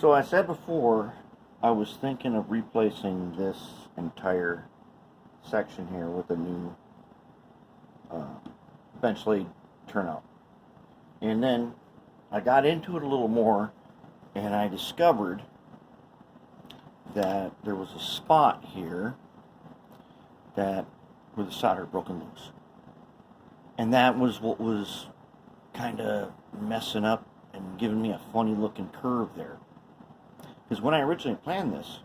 So I said before, I was thinking of replacing this entire section here with a new bench blade turnout. And then I got into it a little more, and I discovered that there was a spot here that where the solder had broken loose. And that was what was kind of messing up and giving me a funny looking curve there. Because when I originally planned this,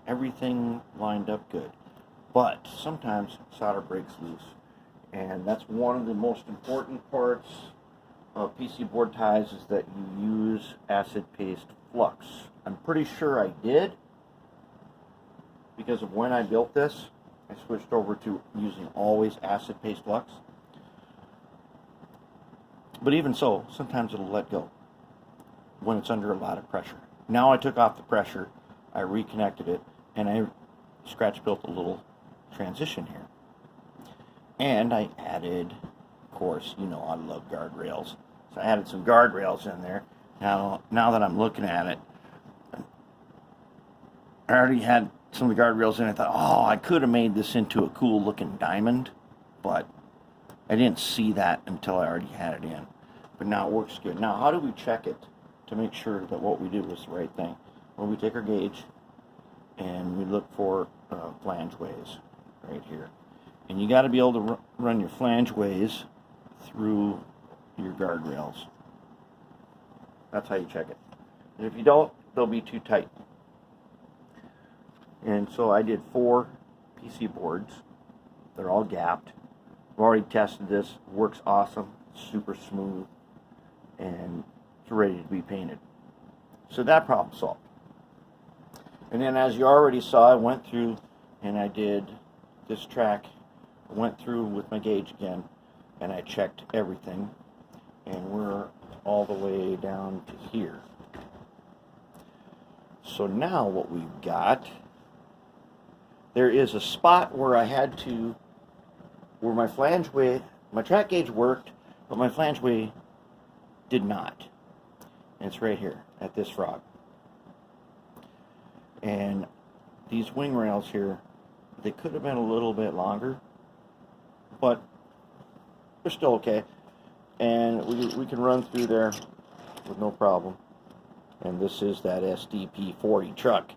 everything lined up good. But sometimes solder breaks loose. And that's one of the most important parts of PC board ties, is that you use acid paste flux. I'm pretty sure I did, because of when I built this. I switched over to using always acid paste flux. But even so, sometimes it'll let go when it's under a lot of pressure. Now I took off the pressure, I reconnected it, and I scratch built a little transition here. And I added, of course, you know I love guardrails, so I added some guardrails in there. Now that I'm looking at it, I already had some of the guardrails in. I thought, oh, I could have made this into a cool looking diamond, but I didn't see that until I already had it in. But now it works good. Now, how do we check it to make sure that what we do is the right thing? Well, we take our gauge and we look for flangeways right here. And you got to be able to run your flangeways through your guardrails. That's how you check it. And if you don't, they'll be too tight. And so I did 4 PC boards. They're all gapped. I've already tested this. Works awesome. Super smooth. And it's ready to be painted. So that problem solved. And then, as you already saw, I went through and I did this track. I went through with my gauge again, and I checked everything. And we're all the way down to here. So now what we've got, there is a spot where I had to, where my flangeway, my track gauge worked, but my flangeway did not. And it's right here at this frog. And these wing rails here, they could have been a little bit longer, but they're still okay. And we can run through there with no problem. And this is that SDP-40 truck.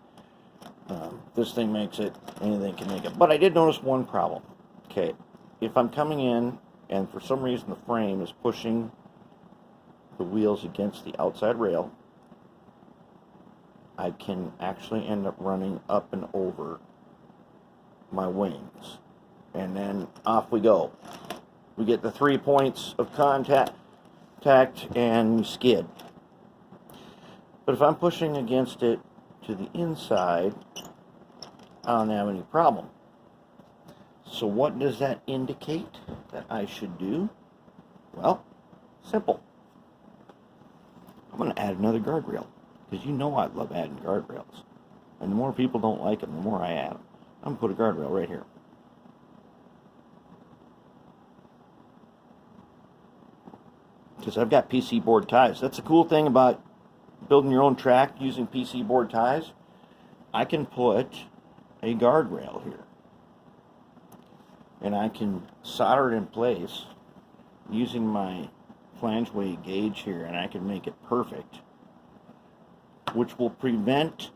This thing makes it, anything can make it. But I did notice one problem. Okay, if I'm coming in and for some reason the frame is pushing the wheels against the outside rail, I can actually end up running up and over my wings. And then off we go. We get the 3 points of contact and we skid. But if I'm pushing against it to the inside, I don't have any problem. So what does that indicate that I should do? Well, simple. I'm going to add another guardrail, because you know I love adding guardrails. And the more people don't like them, the more I add them. I'm going to put a guardrail right here. Because I've got PC board ties. That's the cool thing about building your own track using PC board ties. I can put a guardrail here. And I can solder it in place using my flangeway gauge here, and I can make it perfect, which will prevent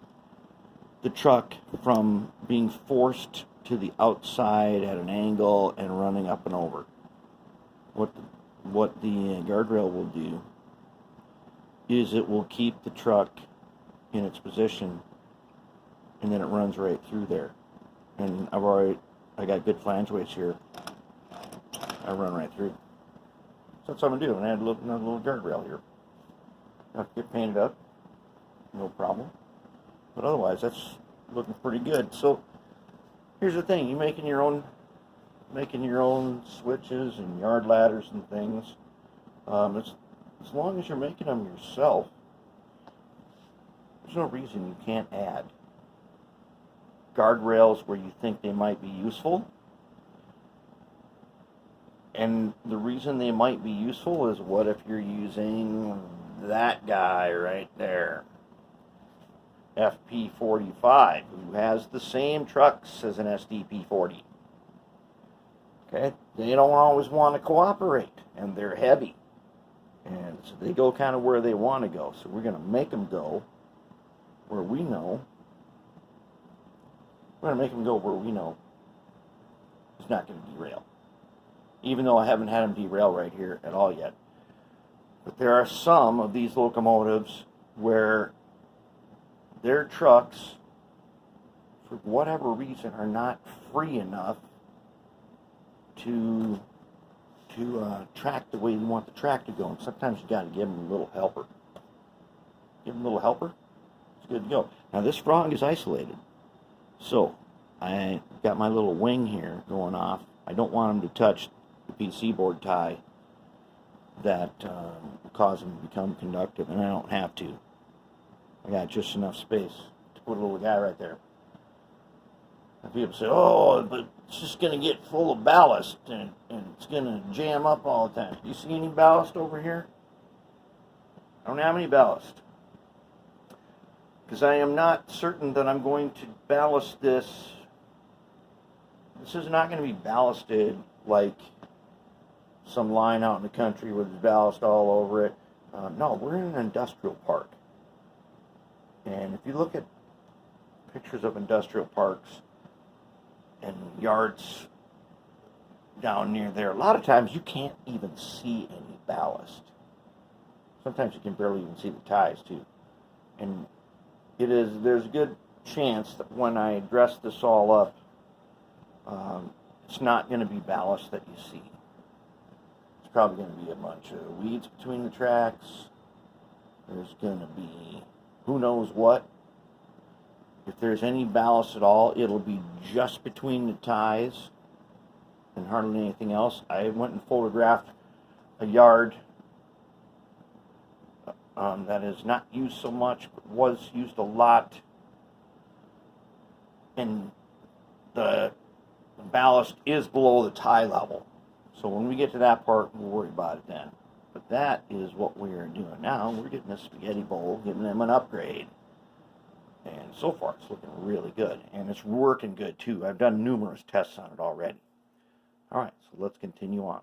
the truck from being forced to the outside at an angle and running up and over. What the guardrail will do is it will keep the truck in its position, and then it runs right through there. And I got good flangeways here. I run right through. So that's what I'm going to do. I'm going to add another little guardrail here. Have to get painted up. No problem. But otherwise, that's looking pretty good. So here's the thing. You're making your own switches and yard ladders and things. As long as you're making them yourself, there's no reason you can't add guardrails where you think they might be useful. And the reason they might be useful is, what if you're using that guy right there? FP45, who has the same trucks as an SDP40. Okay, they don't always want to cooperate, and they're heavy, and so they go kind of where they want to go. So we're going to make them go where we know. We're going to make them go where we know he's not going to derail, even though I haven't had him derail right here at all yet. But there are some of these locomotives where their trucks, for whatever reason, are not free enough to track the way you want the track to go. And sometimes you got to give them a little helper. Give them a little helper, it's good to go. Now this frog is isolated, so I got my little wing here going off. I don't want him to touch the PC board tie that will cause him to become conductive, and I don't have to. I got just enough space to put a little guy right there. And people say, oh, but it's just going to get full of ballast and it's going to jam up all the time. Do you see any ballast over here? I don't have any ballast, because I am not certain that I'm going to ballast this. This is not going to be ballasted like some line out in the country with ballast all over it. No, we're in an industrial park. And if you look at pictures of industrial parks and yards down near there, a lot of times you can't even see any ballast. Sometimes you can barely even see the ties too. And there's a good chance that when I dress this all up, it's not going to be ballast that you see. It's probably going to be a bunch of weeds between the tracks. There's going to be who knows what. If there's any ballast at all, it'll be just between the ties and hardly anything else. I went and photographed a yard that is not used so much, but was used a lot, and the ballast is below the tie level. So when we get to that part, we'll worry about it then. But that is what we are doing now. We're getting a spaghetti bowl, giving them an upgrade. And so far, it's looking really good. And it's working good, too. I've done numerous tests on it already. All right, so let's continue on.